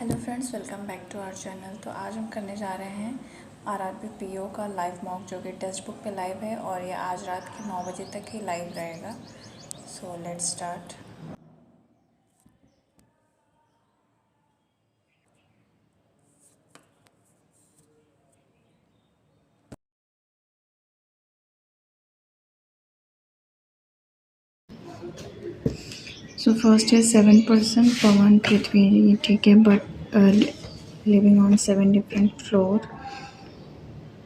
Hello friends, welcome back to our channel. तो आज हम करने जा रहे हैं आरआरबी पीओ का लाइव मॉक, जो कि टेक्स्ट बुक पे लाइव है और ये आज रात के 9 बजे तक ही लाइव रहेगा। So let's start. So first है 7% पवन पृथ्वी, ठीक है, but living on 7 different floor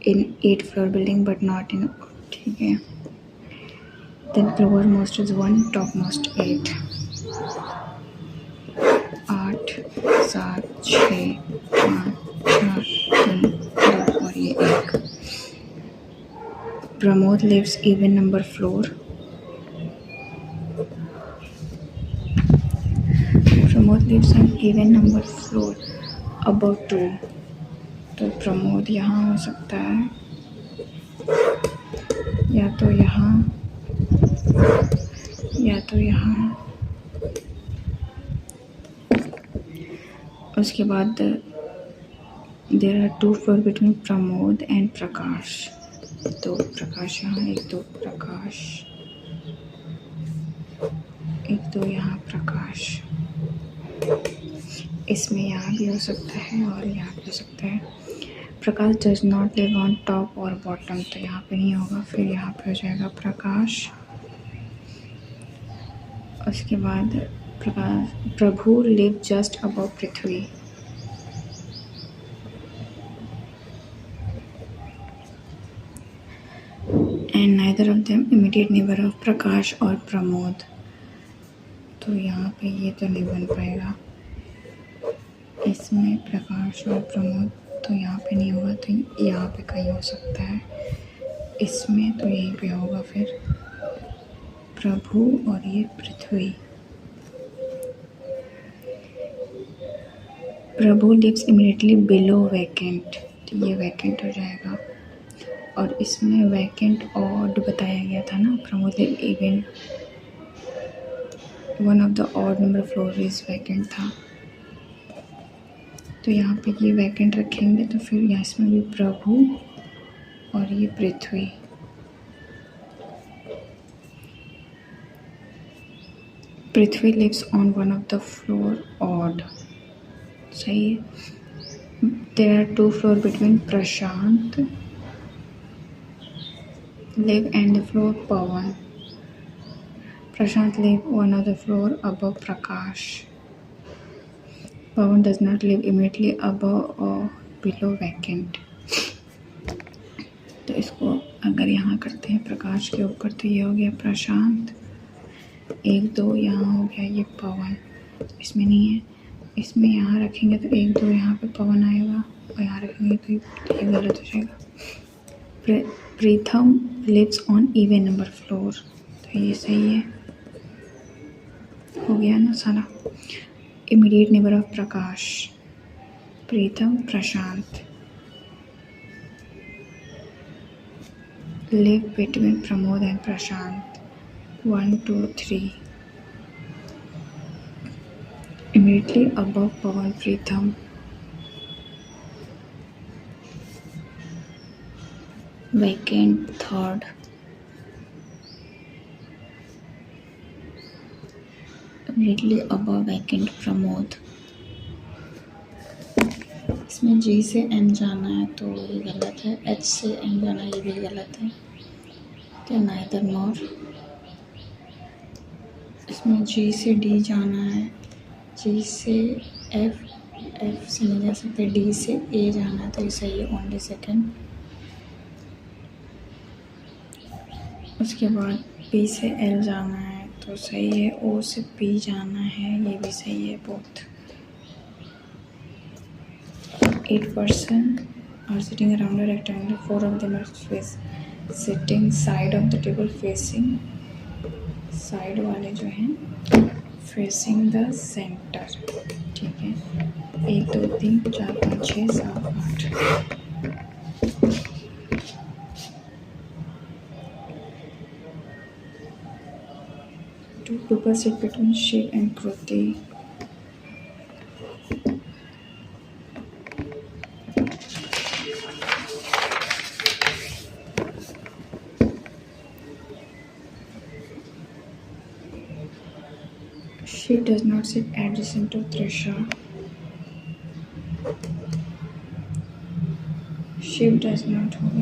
in 8 floor building but not in, ठीक है। Then lower most is 1, top most 8। 8 7 6 5 4 3 2 और ये 1। Pramod lives even number floor. Pramod lives on even number floor above 2. तो प्रमोद यहाँ हो सकता है, या तो यहाँ या तो यहाँ। उसके बाद there are 2 floor between Pramod and Prakash. तो प्रकाश यहाँ, एक दो प्रकाश, एक दो यहाँ प्रकाश। इसमें यहाँ भी हो सकता है और यहाँ भी हो सकता है। Prakash does not live on top और बॉटम, तो यहाँ पे नहीं होगा, फिर यहाँ पे हो जाएगा प्रकाश। उसके बाद Prabhu live just above Prithvi. And neither of them immediate neighbour of Prakash और प्रमोद। तो यहाँ पे ये तो नहीं बन पाएगा, इसमें प्रकाश और प्रमोद तो यहाँ पे नहीं होगा, तो यहाँ पे कहीं हो सकता है। इसमें तो यहीं पे होगा फिर प्रभु और ये पृथ्वी। प्रभु लिव्स इमीडिएटली बिलो वैकेंट, तो ये वैकेंट हो जाएगा। और इसमें वैकेंट ऑड बताया गया था ना, Pramod live even one of the odd number floor is vacant था, तो यहाँ पे ये वैकेंट रखेंगे। तो फिर यहाँ इसमें भी प्रभु और ये Prithvi. Prithvi lives on one of the floor odd, सही है। There are 2 floor between Prashant live and the floor Pawan. Prashant live one of the floor above Prakash. Pawan does not live immediately above or below vacant. तो इसको अगर यहाँ करते हैं प्रकाश के ऊपर, तो ये हो गया प्रशांत, 1 2 यहाँ हो गया ये पवन। इसमें नहीं है, इसमें यहाँ रखेंगे तो 1 2 यहाँ पे पवन आएगा, और यहाँ रखेंगे तो ये गलत हो जाएगा। Pritham lives on even number floor, तो ये सही है, हो गया ना सारा। Immediate neighbour of Prakash Pritham Prashant. Live between Pramod and Prashant 1 2 3। Immediately above Pawan Pritham. Vacant third. Immediately above vacant Pramod. इसमें जी से एन जाना है तो ये गलत है, एच से एन जाना ये भी गलत है, तो नाइदर नॉर। इसमें जी से डी जाना है, जी से एफ, एफ से नहीं जा सकते, डी से ए जाना है, तो ये सही है, ओनली सेकेंड। उसके बाद पी से एल जाना है तो सही है, ओ से पी जाना है, ये भी सही है, both. 8 person are sitting around a rectangle, 4 of them are sitting side of the table facing, side वाले जो हैं facing the center, ठीक है। 1 2 3 4 5 6 7 8। Two people sit between Shiv and Kruti. Shiv does not sit adjacent to Trisha. Shiv does not sit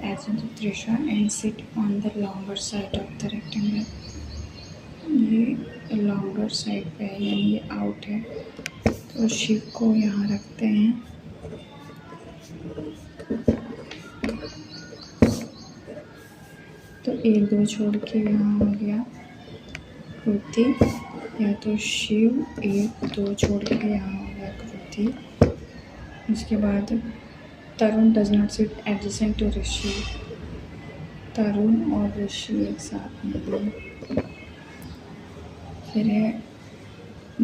adjacent to Trisha and sit on the longer side of the rectangle. ये longer side पे है, यानी ये out है, तो शिव को यहाँ रखते हैं। तो 1-2 छोड़ के यहाँ हो गया कृति, या तो शिव 1-2 छोड़ के यहाँ हो गया कृति। उसके बाद Tarun does not sit adjacent to Rishi, Tarun और ऋषि एक साथ में। फिर है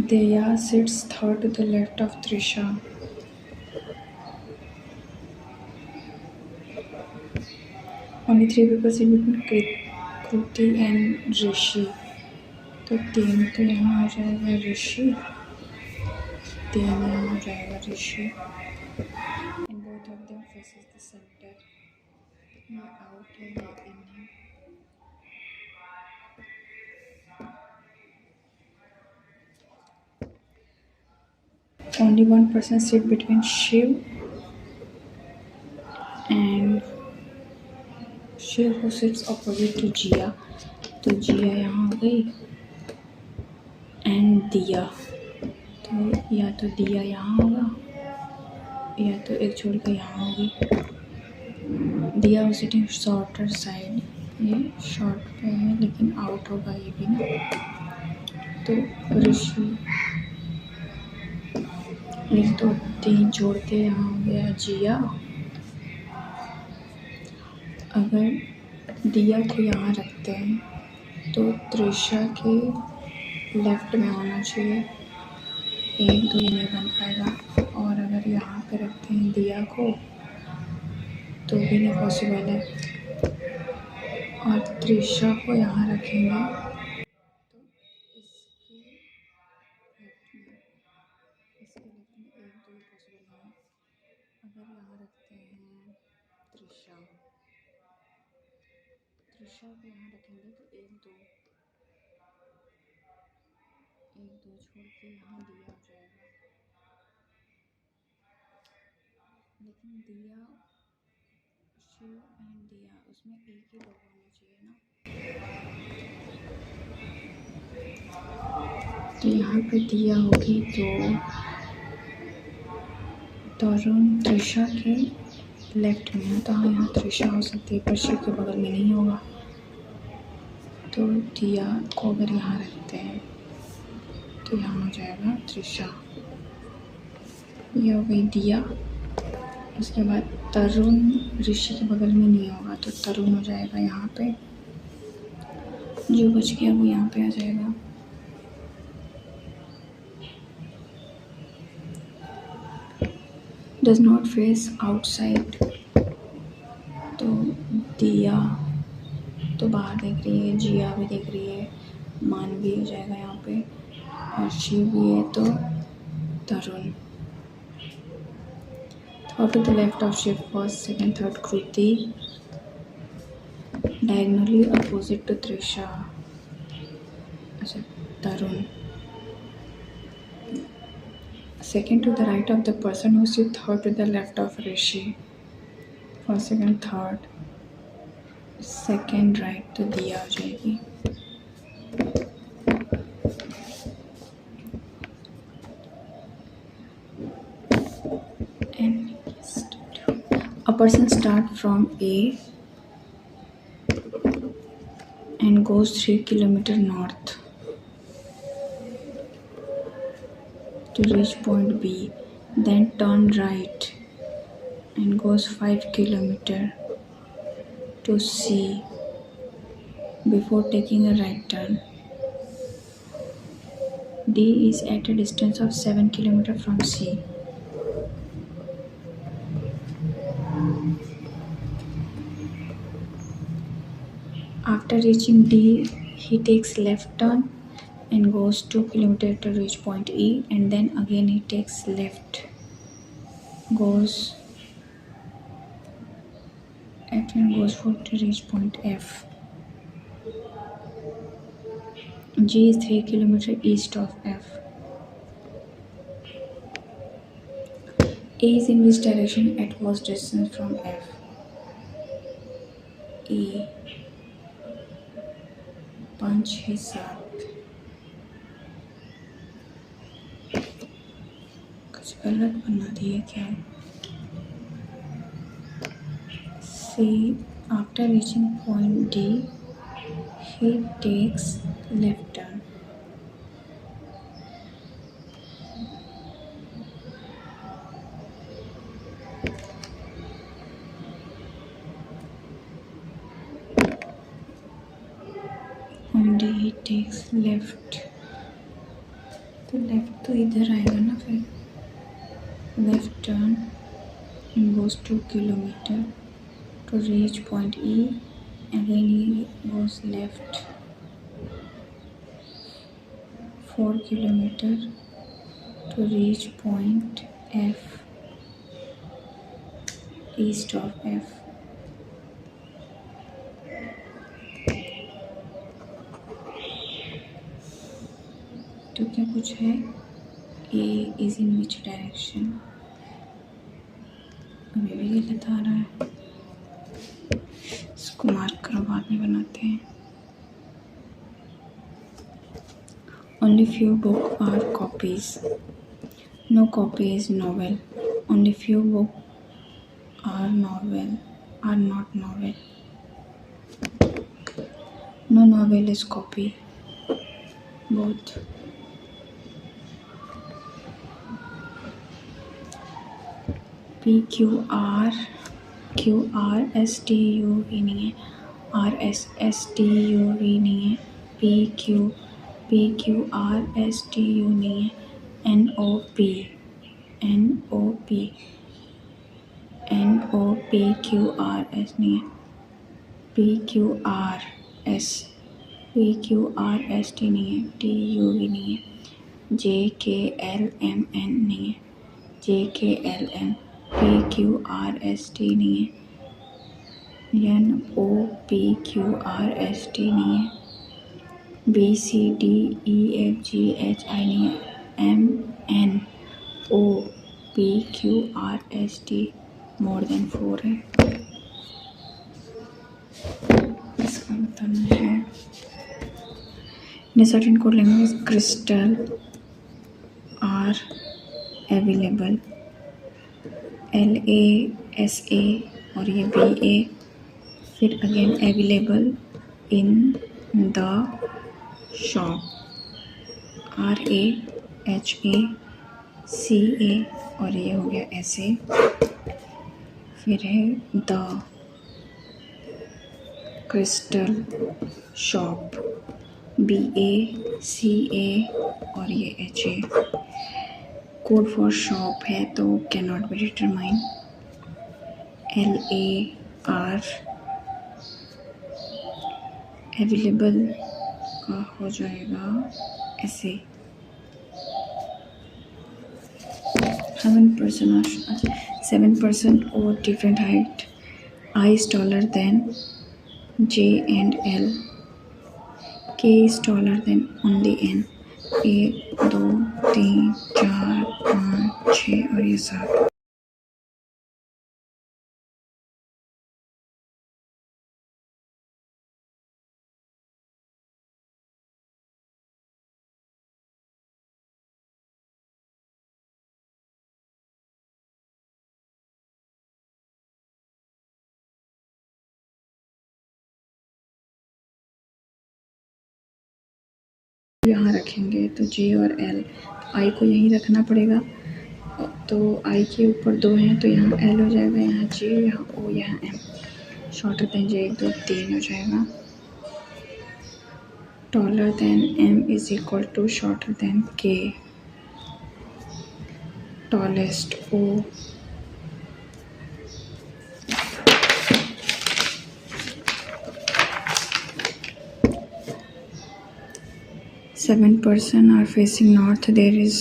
Deya sits third to the left of Trisha. Only 3 people sit between Kruti and Rishi. तो 3 तो यहाँ आ जाएगा ऋषि, 3 यहाँ आ जाएगा ऋषि। And both of them faces the center. ये आउट है, ये इन है। Only one person sit between Shiv and Shiv who sits opposite to Jia. तो जिया यहाँ हो गई एंड दिया, तो या तो दिया यहाँ होगा या तो एक छोड़ के यहाँ होगी। दिया वो सिटिंग शॉर्टर साइड, ये शॉर्ट पे है लेकिन आउट होगा ये भी ना। तो ऋषि एक तो 3 छोड़ के यहाँ हो गया जिया। अगर दिया को यहाँ रखते हैं तो त्रिशा के लेफ्ट में होना चाहिए, 1-2 नहीं बन पाएगा। और अगर यहाँ पे रखते हैं दिया को तो भी नहीं पॉसिबल है। और त्रिशा को यहाँ रखेंगे तो इसके लेफ्ट में 1-2 पॉसिबल है। अगर यहाँ रखते हैं त्रिशा को यहाँ रखेंगे तो 1-2 छोड़ के यहाँ दिया हो जाएगा। लेकिन दिया, शिव एंड दिया उसमें एक ही लोग होना चाहिए ना। तो यहाँ पे दिया होगी तो तरुण त्रिशा के लेफ्ट में है, तो हाँ यहाँ त्रिशा हो सकती है पर शिव के बगल में नहीं होगा। तो दिया को अगर यहाँ रखते हैं तो यहाँ हो जाएगा त्रिशा, ये हो गई दिया। उसके बाद तरुण ऋषि के बगल में नहीं होगा तो तरुण हो जाएगा यहाँ पे, जो बच गया वो यहाँ पे आ जाएगा। डज नॉट फेस आउटसाइड, तो दिया तो बाहर देख रही है, जिया भी देख रही है, मानवी हो जाएगा यहाँ पे, और शिव भी है तो तरुण। Third to the left of Shiv, first, second, third Kruti, diagonally opposite to Trisha, अच्छा तरुण। Second to the right of the person who sits third to the left of Rishi, first, second, third, second right तो दिया हो जाएगी। And a person start from A and goes 3 kilometers north to reach point B, then turn right and goes 5 kilometers to C before taking a right turn. D is at a distance of 7 kilometers from C. After reaching D, he takes left turn and goes 2 kilometers to reach point E, and then again he takes left, goes F and goes for to reach point F. G is 3 kilometer east of F. A is in which direction at most distance from F? A 5 6 7 कुछ गलत बना दिए क्या? C, after reaching point D, he takes left turn. On D he takes left. तो left तो इधर आएगा ना फिर. Left turn and goes 2 kilometer to reach point E. Again he goes left 4 kilometer to reach point F, east of F. तो क्या कुछ है? A is in which direction? अभी भी गलत आ रहा है. इसको मार्क करो, बाद में बनाते हैं. Only few books are copies. No copy is novel. Only few books are novel. Are not novel. No novel is copy. Both. P Q R S T U V नहीं है. R S S T U V नहीं है. P Q R S T U नहीं है. N O P Q R S नहीं है. P Q R S T नहीं है. T U V नहीं है. J K L M N नहीं है. J K L M P Q R S T नहीं है. N O P Q R S T नहीं है. B C D E F G H I नहीं है. M N O P Q R S T more than 4 है. इसका बताना है. In a certain code language, crystal are available. LASA और ये BA. फिर again available in the shop. RAHA CA और ये हो गया SA. फिर है the crystal shop. BA CA और ये HA. कोड फॉर शॉप है तो can not be determine. LAR available का हो जाएगा ऐसे. 7% और different height. I is taller than J and L. K is taller than only N. 1 2 3 4 5 6 और ये 7. यहाँ रखेंगे तो J और L. I को यहीं रखना पड़ेगा. तो I के ऊपर 2 हैं तो यहाँ L हो जाएगा, यहाँ J, यहाँ O, यहाँ M. शॉर्टर देन J 1 2 3 हो जाएगा. Taller than M is equal to shorter than K. Tallest O. Seven person are facing north. There is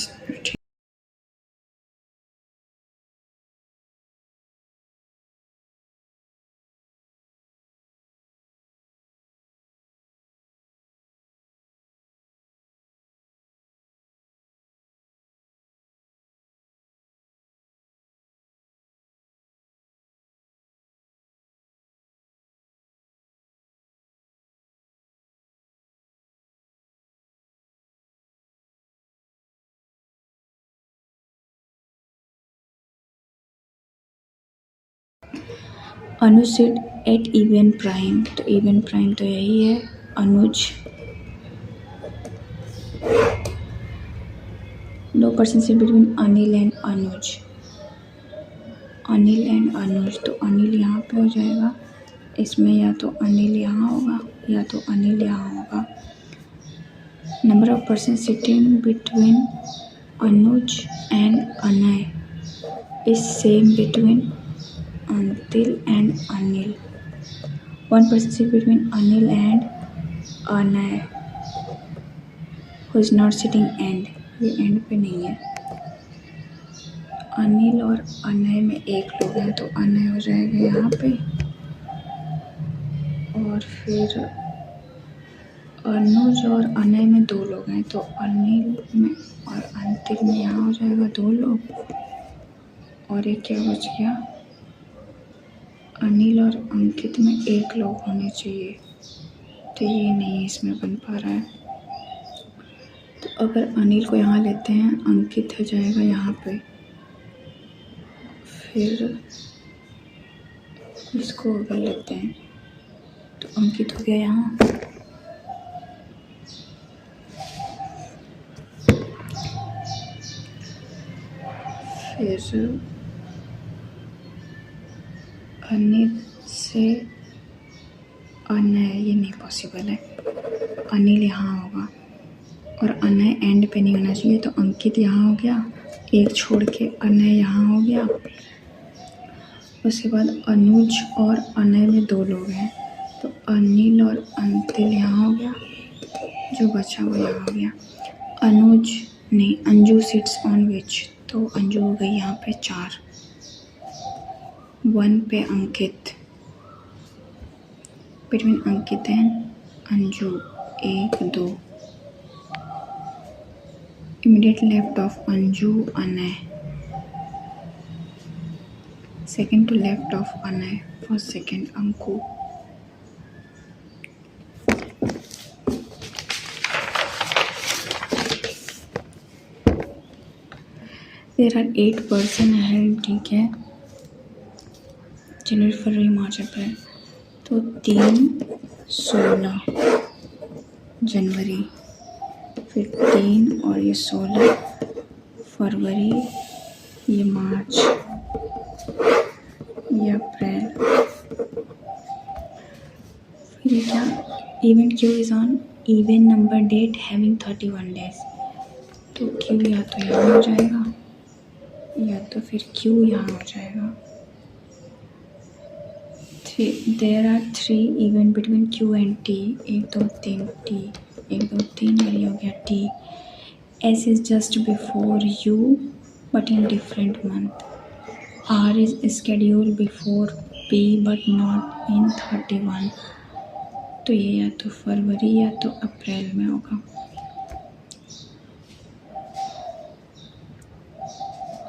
Anuj sit at even prime, तो इवन प्राइम तो यही है Anuj. No person sit between Anil and Anuj, Anil and Anuj, तो अनिल यहाँ पे हो जाएगा, इसमें या तो अनिल यहाँ होगा या तो अनिल यहाँ होगा। Number of person sitting between Anuj and Anay is same between Antil and Anil. One person sit between Anil and Anay who is not sitting and, ये एंड पे नहीं है। अनिल और अनय में एक लोग हैं तो अनय हो जाएगा यहाँ पे, और फिर अनुज और अनय में दो लोग हैं तो अनिल में और अंतिल में यहाँ हो जाएगा दो लोग, और एक क्या बच गया, अनिल और अंकित में एक लोग होने चाहिए, तो ये नहीं इसमें बन पा रहा है। तो अगर अनिल को यहाँ लेते हैं, अंकित हो जाएगा यहाँ पे, फिर इसको अगर लेते हैं तो अंकित हो गया यहाँ, फिर अनिल से अनय, ये नहीं पॉसिबल है, अनिल यहाँ होगा और अनय एंड पे नहीं होना चाहिए, तो अंकित यहाँ हो गया, एक छोड़ के अनय यहाँ हो गया। उसके बाद अनुज और अनय में दो लोग हैं तो अनिल और अंतिल यहाँ हो गया, जो बचा वो यहाँ हो गया। अनुज नहीं, अंजू सिट्स ऑन विच, तो अंजू हो गई यहाँ पे 4, 1 पे Ankit, between Ankit and Anju 1 2, immediate left of Anju Anay, second to left of Anay, first second Anku. There are 8 person है, ठीक है, जनवरी फरवरी मार्च अप्रैल, तो 3 16 जनवरी, फिर 3 और ये 16 फरवरी, ये मार्च, ये अप्रैल, फिर ये क्या, event Q is on even number date having 31 days, तो क्यू या तो यहाँ हो जाएगा या तो फिर क्यू यहाँ हो जाएगा। There are 3 event between Q and T, 1 2 3 T, 1 2 3 और ये हो गया T. S is just before U but in different month, R is schedule before P but not in 31, तो ये या तो फरवरी या तो अप्रैल में होगा।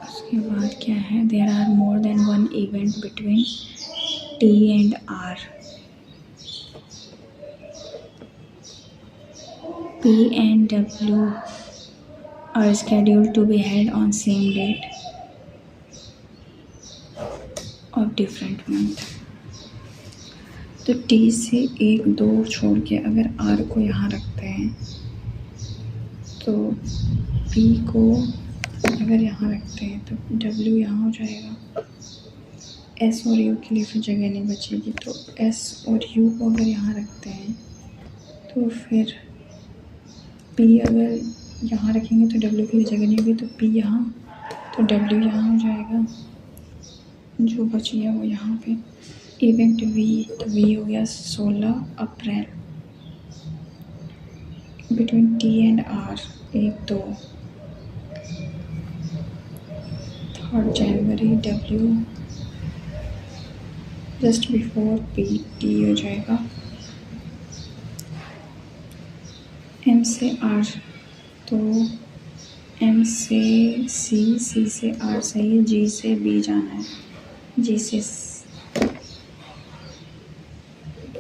उसके बाद क्या है, there are more than 1 event between T and R, P and W are scheduled to be held on same date of different month। तो टी से 1 2 छोड़ के अगर आर को यहाँ रखते हैं तो पी को अगर यहाँ रखते हैं तो डब्ल्यू यहाँ हो जाएगा, एस और यू के लिए फिर जगह नहीं बचेगी, तो एस और यू को अगर यहाँ रखते हैं तो फिर पी अगर यहाँ रखेंगे तो डब्ल्यू के लिए जगह नहीं होगी, तो पी यहाँ, तो डब्ल्यू यहाँ हो जाएगा, जो बच गया वो यहाँ पे। इवेंट वी, तो वी हो गया 16 April, between T and R 1 2, 3 January W just before P, T हो जाएगा। एम से आर, तो एम से सी, सी से आर सही है, जी से बी जाना है, जी से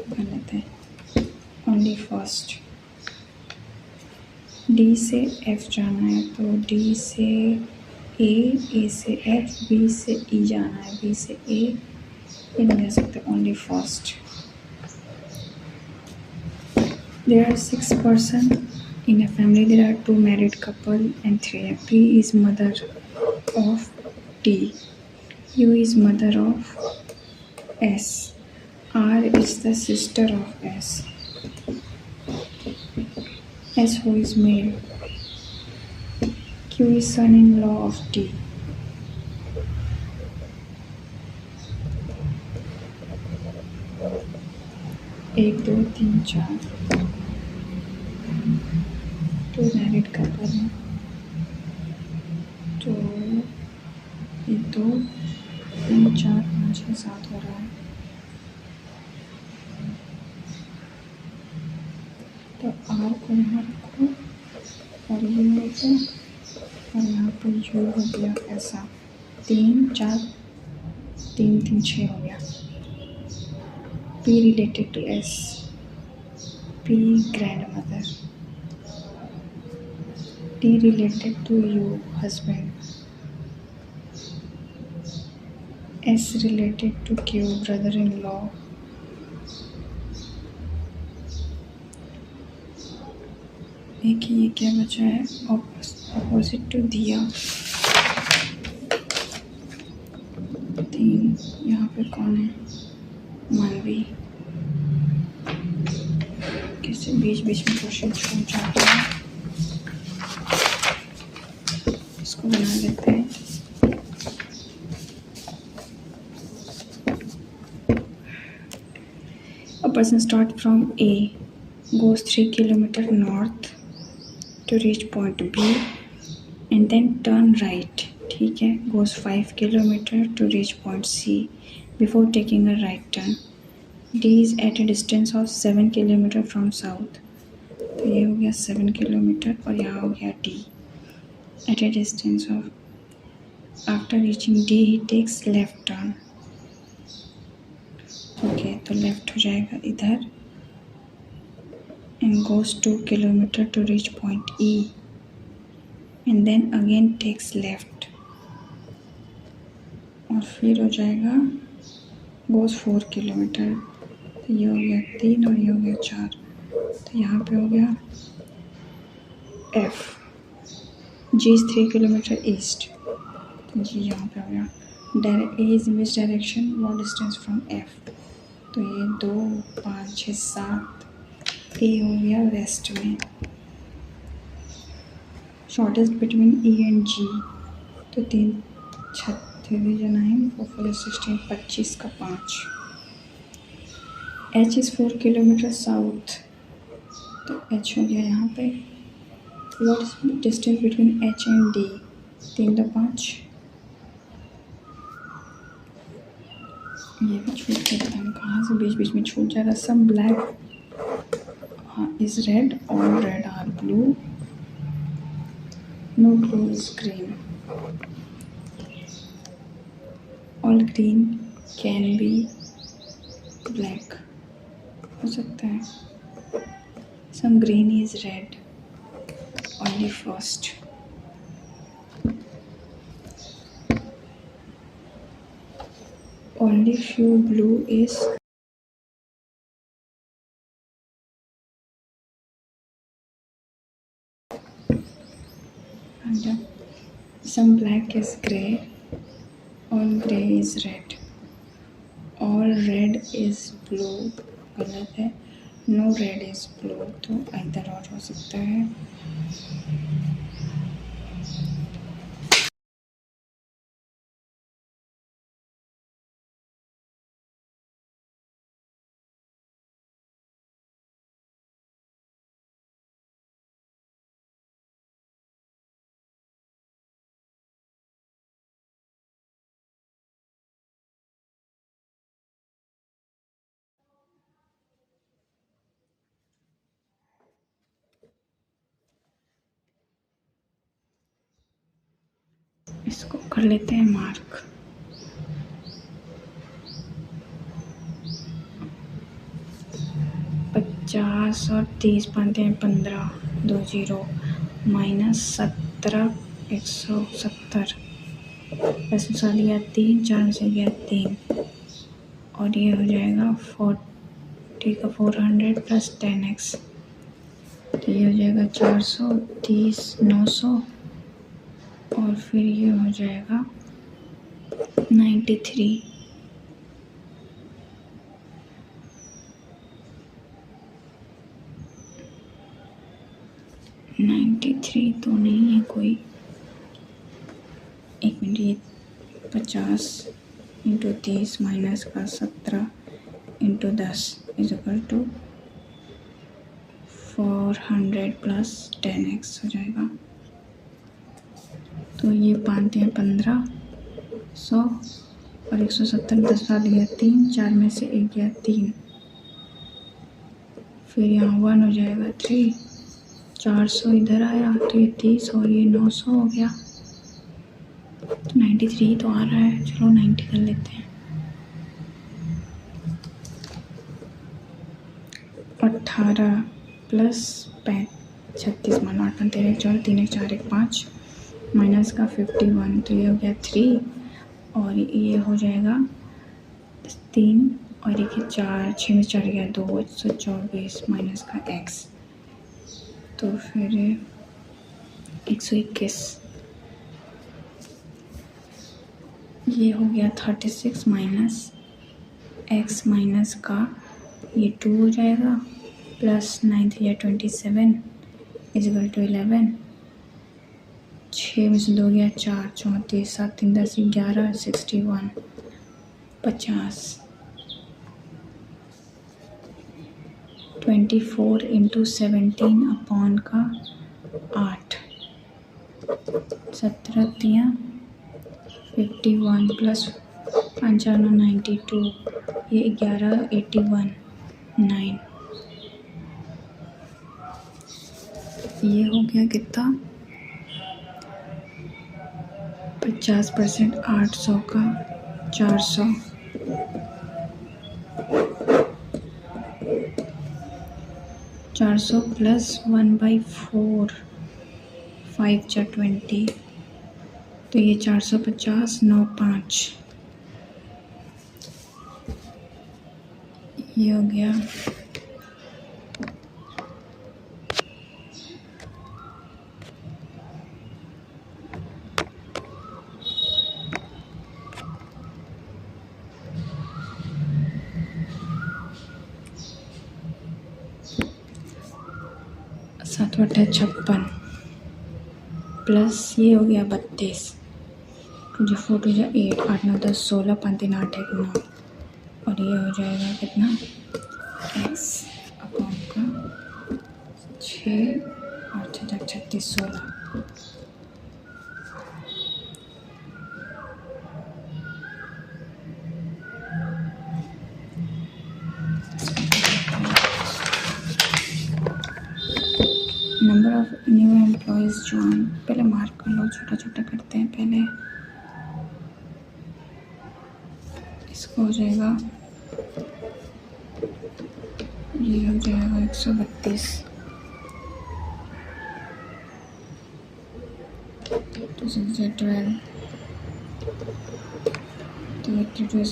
गलत है, ओनली फर्स्ट। डी से एफ जाना है, तो डी से ए से एफ, बी से ई जाना है, बी से ए, ये नहीं जा सकते, only first. There are 6 persons in a family. There are 2 married couple and 3. P is mother of T. U is mother of S. R is the sister of S. S who is male. Q is son-in-law of T. एक दो तीन चार, तो married couple है, तो एक दो तीन चार पाँच छः सात हो रहा है। तो आर को यहाँ रखो और ये हो गया, और यहाँ पर यू हो गया ऐसा, तीन चार तीन तीन छः हो गया। P related to S. P grandmother. T related to U husband. S related to Q brother-in-law. एक ये क्या बचा है, opposite to दिया। तीन यहाँ पे कौन है, मानवी। किसी बीच बीच में क्वेश्चन छूट जाते हैं, इसको बना लेते हैं। A person start from A, goes 3 kilometers north to reach point B and then turn right, ठीक है, goes 5 kilometers to reach point C before taking a right turn. D is at a distance of 7 kilometers from south, तो ये हो गया 7 kilometre और यहाँ हो गया D at a distance of, after reaching D he takes left turn, okay, तो left हो जाएगा इधर and goes 2 kilometers to reach point E and then again takes left, और फिर हो जाएगा goes 4 किलोमीटर, तो ये हो गया 3 और ये हो गया 4, तो यहाँ पे हो गया F. G is 3 kilometers east, तो G यहाँ पे हो गया। A is in which direction, what distance from F, तो ये 2 5 6 7, A हो गया वेस्ट में। Shortest between E and G, तो 3 36 9 4 4 16 25 का 5। H इज़ 4 किलोमीटर साउथ, तो H हो गया यहाँ पे। What is distance between H and D, 3 2 5, ये भी छूट के पता नहीं कहाँ से बीच बीच में छूट जा रहा। सब black is red, all red are blue, no blue is green, all green can be black, हो सकता है। some green is red, only first, only few blue is some black is grey, all grey is red, all red is blue, गलत है, no red is blue, तो इधर और हो सकता है। इसको कर लेते हैं मार्क। पचास और 30 पाते हैं 15, 2 0 माइनस 17 170, 10 से गया 3, 4 से गया 3, और ये हो जाएगा 40 का 400 प्लस 10x, तो ये हो जाएगा 400, 30, 900 और फिर ये हो जाएगा 93। 93 तो नहीं है कोई, एक मिनट, ये 50 इंटू 30 माइनस का 17 into 10 is equal to 400 plus 10x हो जाएगा। तो ये पाते हैं 1500 और 170 10 साल गया 3, 4 में से 1 गया 3, फिर यहाँ 1 हो जाएगा 3, 400 इधर आया तो ये 30 और ये 900 हो गया, तो 93 तो आ रहा है। चलो 90 कर लेते हैं। 18 प्लस 36 मानो 8 13 1 4 3 1 4 1 5 माइनस का 51, तो ये हो गया 3 और ये हो जाएगा 3 और एक 4, 6 में 4 गया 2, 124 माइनस का x, तो फिर 121, ये हो गया 36 माइनस x माइनस का ये 2 हो जाएगा प्लस 9 3 27 इजिकल टू 11, 6 में से 2 गया 4, 34, 7 3 10 11 61 50, 24 इंटू 17 अपॉन का 8, 17 तियाँ 51 प्लस 5 92, ये 11 81 9, ये हो गया कितना 50%, 800 का 400, 400 प्लस 1/4 5 × 20, तो ये 450 9 5, ये हो गया 7 × 8 56 प्लस ये हो गया 32, 2 × 4 2 × 8 8 9 10 16 5 3 8 1 9, और ये हो जाएगा कितना x अपॉन का 6 और 6 36 16, number of new employees join, पहले मार्क कर लो, छोटा छोटा करते हैं पहले, इसको हो जाएगा, ये हो जाएगा 132, तो 12, तो 12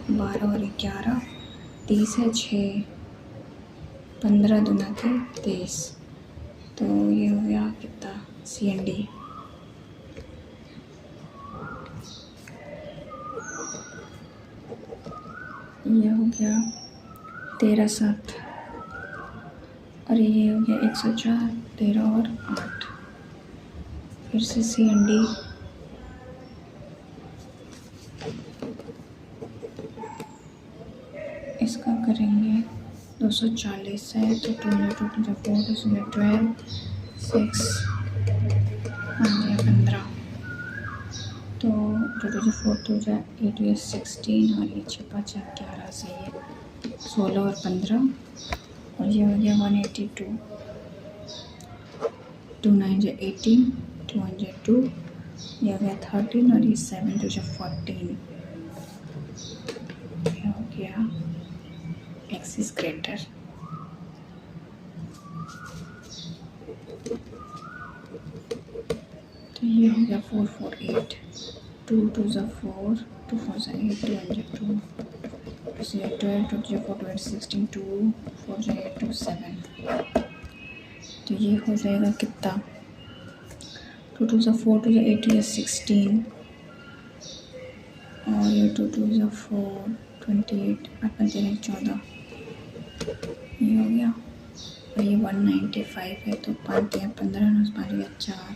12 और 11 30 है 6 15 दूना थे 23, तो ये हो गया कितना CND, ये हो गया 13 7 और ये हो गया 104 13 और 8, फिर से CND, इसका करेंगे 240 है तो 2 × 2 = 4 2 × 12 6 15, तो 2 × 4 2 × 8 या 16 और ये 6 5 11 से ये 16 और 15 और ये हो गया 182, 2 9 × 18 2 1 × 2, ये हो गया 13 और ये 7 2 × 14, ये हो गया x is greater, तो ये हो गया 448, 2 2 × 4 2 4 8 2 1 × 2 2 8 12, 2 3 4 2 8 16, 2 4 8 2 7। तो ये हो जाएगा कितना, 2 2 4 2 8 16 और ये 2 2 4 28 8 13 14, ये हो गया। और ये 195 है, तो 5 दिया 15 9 5 दिया 4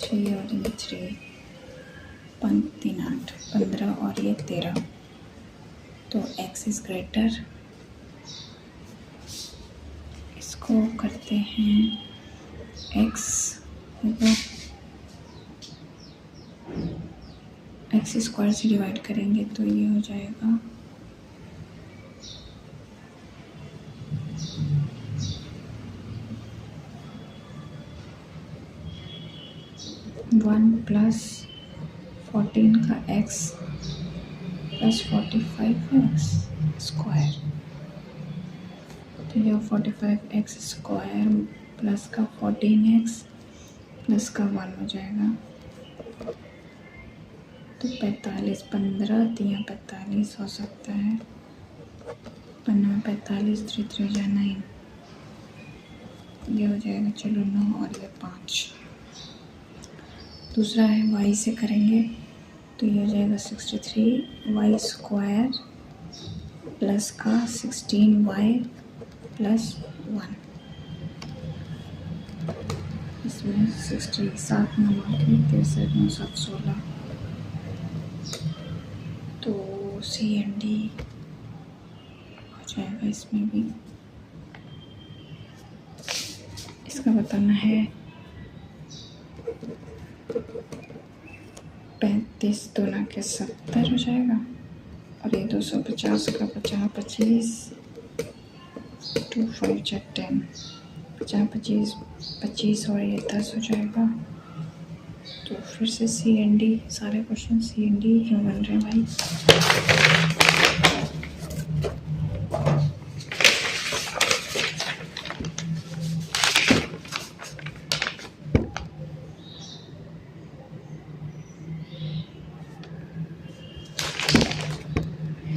6 और ये 3 5 3 8 15 और ये 13। तो x इज ग्रेटर, इसको करते हैं x होगा x स्क्वायर से डिवाइड करेंगे तो ये हो जाएगा 1 प्लस 14 का x प्लस 45 x स्क्वायर। तो यह 45 x स्क्वायर प्लस का 14x प्लस का 1 हो जाएगा। तो 45 15 दिया 45 हो सकता है, 15 45 3 3 जा 9, ये हो जाएगा चलो 9 और ये 5। दूसरा है y से करेंगे तो ये हो जाएगा 63 y स्क्वायर प्लस का 16y प्लस 1। इसमें 60 7 9 8 63 9 7 16, तो सी एंड डी हो जाएगा। इसमें भी इसका बताना है 35 2 ना के 70 हो जाएगा और ये 250 का 50 25 2 5 10 50 25 25 और ये 10 हो जाएगा। तो फिर से सी एंड डी, सारे क्वेश्चन सी एंड डी क्यों बन रहे हैं भाई।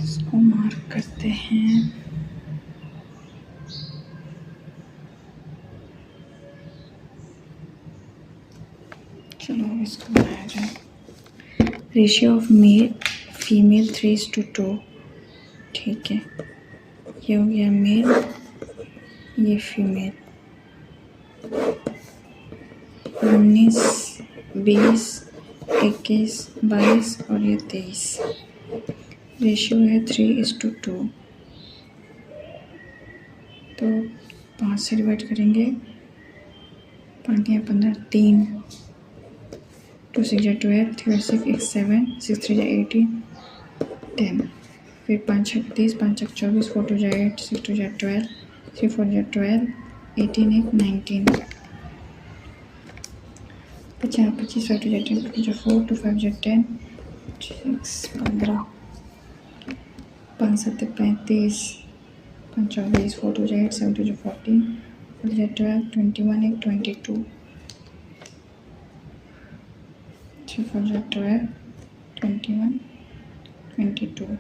इसको मार्क करते हैं। चलो अब इसको बनाया जाए। रेशियो ऑफ मेल फीमेल 3:2, ठीक है। ये हो गया मेल, ये फीमेल। 19 20 21 22 और ये 23। रेशियो है 3:2, तो 5 से डिवाइड करेंगे, 5 या 15 3 2 6 या 12 3 6 1 7 6 3 या 18 10, फिर 5 6 30 5 6 24 4 2 या 8 6 2 या 12 3 4 या 12 18 1 19 50 25 5 2 या 10 2 या 4 2 5 या 10 6 15 5 7 35 5 24 4 2 या 8 7 2 या 14 4 या 12 21 1 22 3 4 या 12 21 22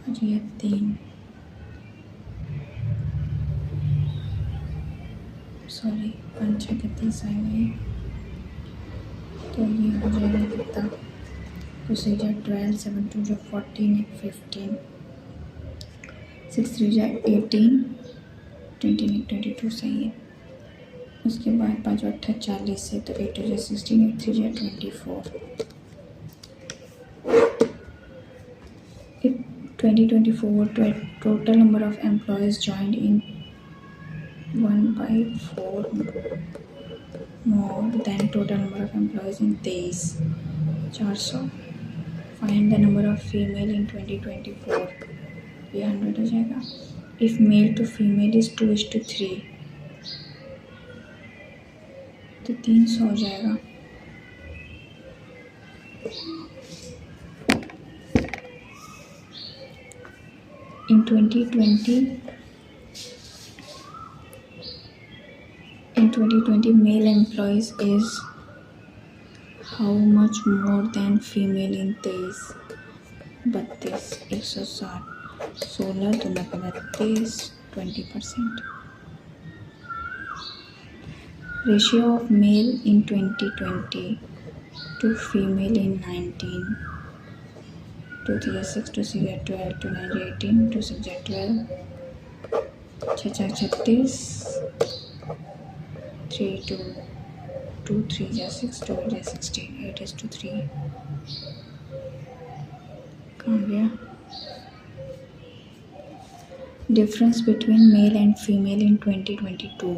और ये 3 सॉरी 5 6 के 30 आएंगे, तो ये हो जाएगा कितना, तो 6 या 12 7 2 या 14 15 6 3 या 18 21 22 सही है। उसके बाद 5 8 40 से, तो 8 या 16 8 3 या 24। 2024 total number of employees joined in 1/4 more than total number of employees in 23 400। Find the number of female in 2024, ये 100 हो जाएगा। If male to female is 2:3, तो 300 हो जाएगा। In 2020 male employees is how much more than female in 23, 32, 160, 16 2 32, 20%. Ratio of male in 2020 to female in 19. 2 3 6, 2 6 12, 2 9 18, 2 6 12, 6 36, 3 2 2 3 6, 2 8 16, 8 is to 3. कहाँ गया? Difference between male and female इन 2022.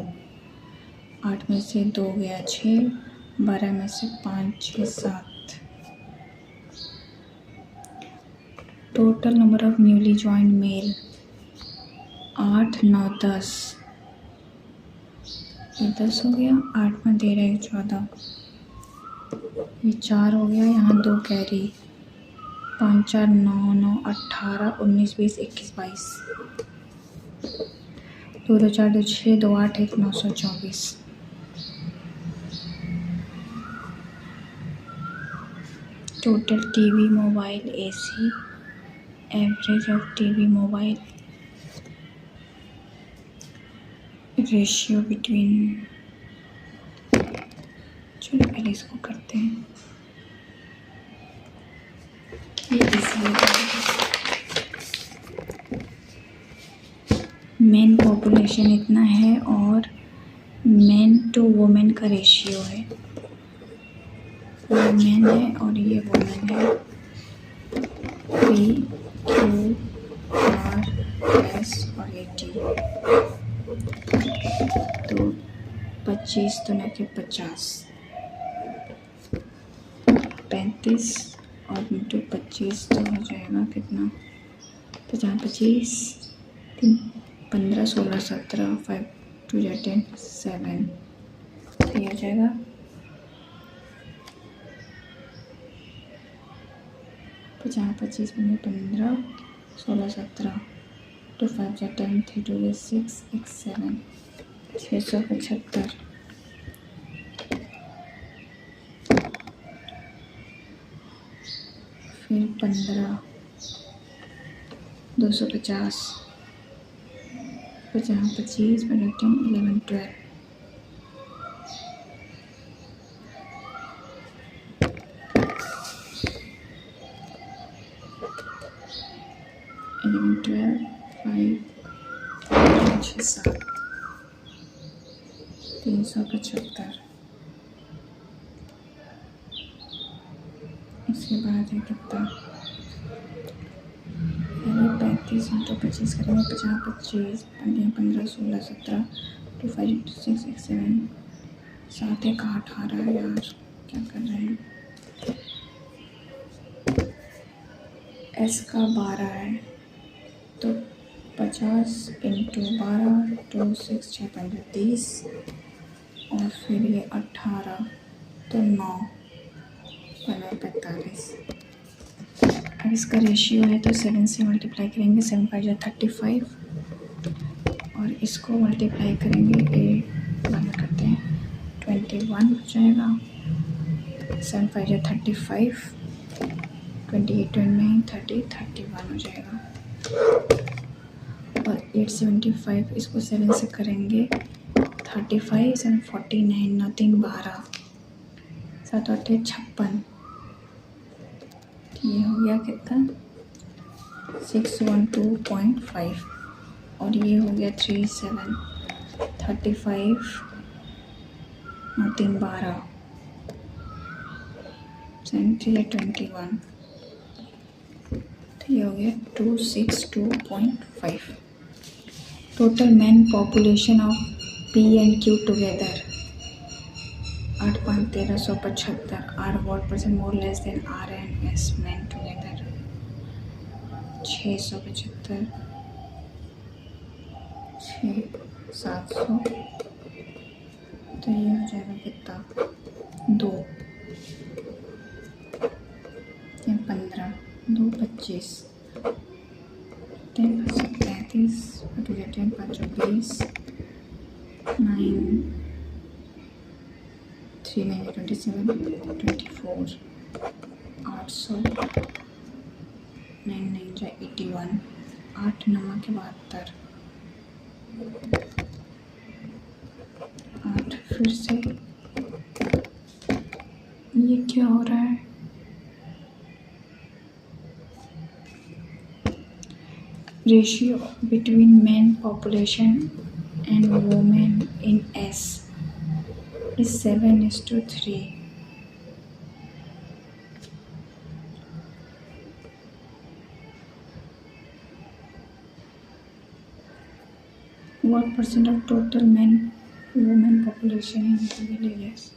8 में से 2 गया 6, 12 में से 5 6 7. Total number of newly joined male 8 9 10. ये 10 हो गया, 8 में दे रहे 14, ये 4 हो गया, यहाँ 2 carry, 5 4 9 9 18 19 20 21 22. 2 2 4 2 6 2 8 1 924. Total TV mobile AC, average of TV mobile, ratio between. चलो पहले इसको करते हैं. मेन पॉपुलेशन इतना है और मेन टू वुमेन का रेशियो है. ये मेन है और ये वुमेन है. PQRS और ये T. तो 25 तो न के 50, 35 और इंटू 25 तो हो जाएगा कितना? 50 25 15 16 17 5 2 10 7. ये हो जाएगा 50 25 15 16 17 2 5 10 3 2 6 6 7 675. फिर 15 250 50 25 11 12 11 12 5 6 7 375. इसके बाद है कितना? 35 इंटू 25 करेंगे 50 25 15 16 17 2 5 6 6 7 7 1 8 आ रहा है यार, क्या कर रहे हैं? एस का 12 है तो 50 इंटू 12 2 6 6 15 30 और फिर ये 18 तो 9 15 45. अब इसका रेशियो है तो 7 से मल्टीप्लाई करेंगे, 7 5 35 और इसको मल्टीप्लाई करेंगे 8 बंद करते हैं 21 हो जाएगा. 7 5 35 28 29 30 31 हो जाएगा. और 875 इसको 7 से करेंगे 35 7 49 9 3 12 7 8 56. ये हो गया कितना? 612.5 और ये हो गया 37 35 9 3 12 21. तो ये हो गया 262.5. Total man population of P and Q together 8 5 1375. R what percent more less than R and S men together? 675 6 700. तो ये हो जाएगा कितना? 2 15 2 25 10 35 10 5 20 9 3 9 27 24 800 9 9 जा 81, 8 नमक 72, 8 फिर से। ये क्या हो रहा है? Ratio between man population and women in S is 7:3. What percent of total men women population in rural areas?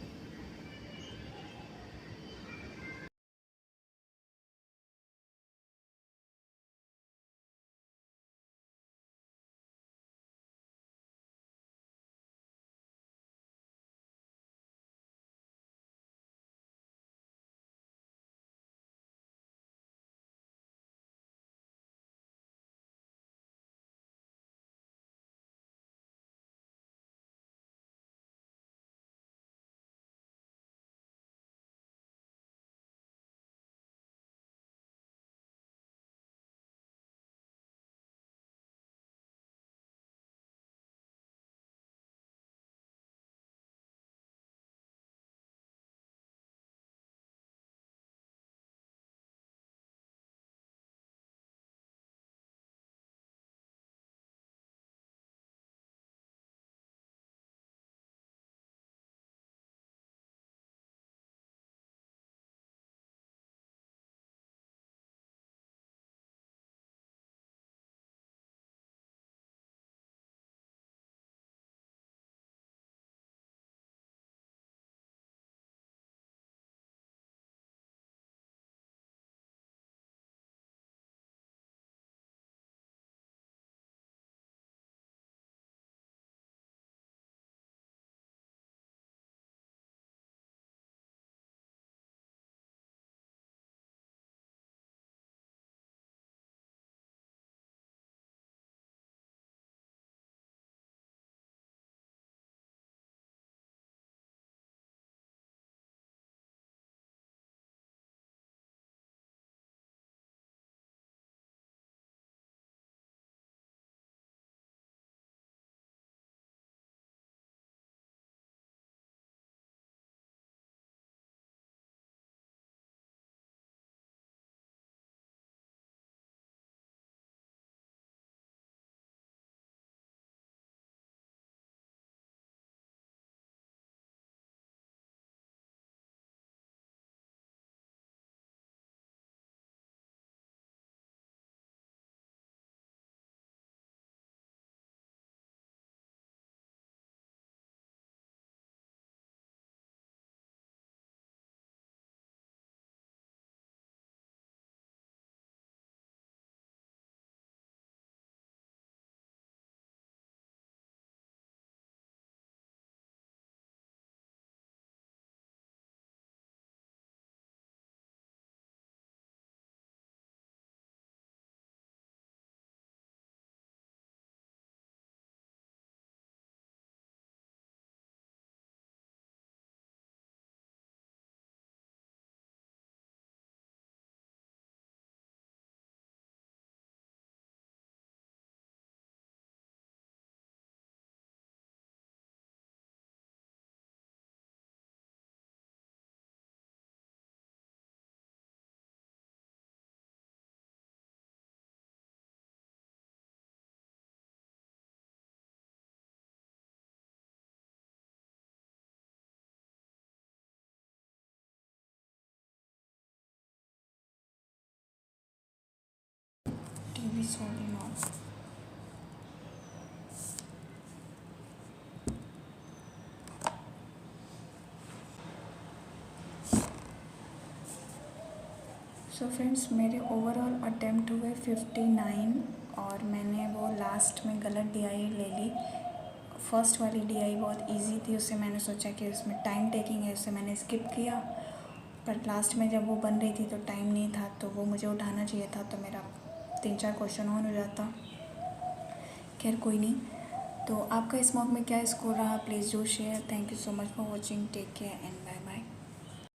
TV solving off. So friends, मेरे ओवरऑल अटैम्प्ट हुए 59 और मैंने वो लास्ट में गलत DI ले ली। फर्स्ट वाली DI बहुत इजी थी, उससे मैंने सोचा कि उसमें टाइम टेकिंग है, उससे मैंने स्किप किया। पर लास्ट में जब वो बन रही थी तो टाइम नहीं था, तो वो मुझे उठाना चाहिए था, तो मेरा 3-4 क्वेश्चन ऑन हो जाता। खैर कोई नहीं। तो आपका इस मॉक में क्या स्कोर रहा, please do share. Thank you so much for watching, take care and bye bye.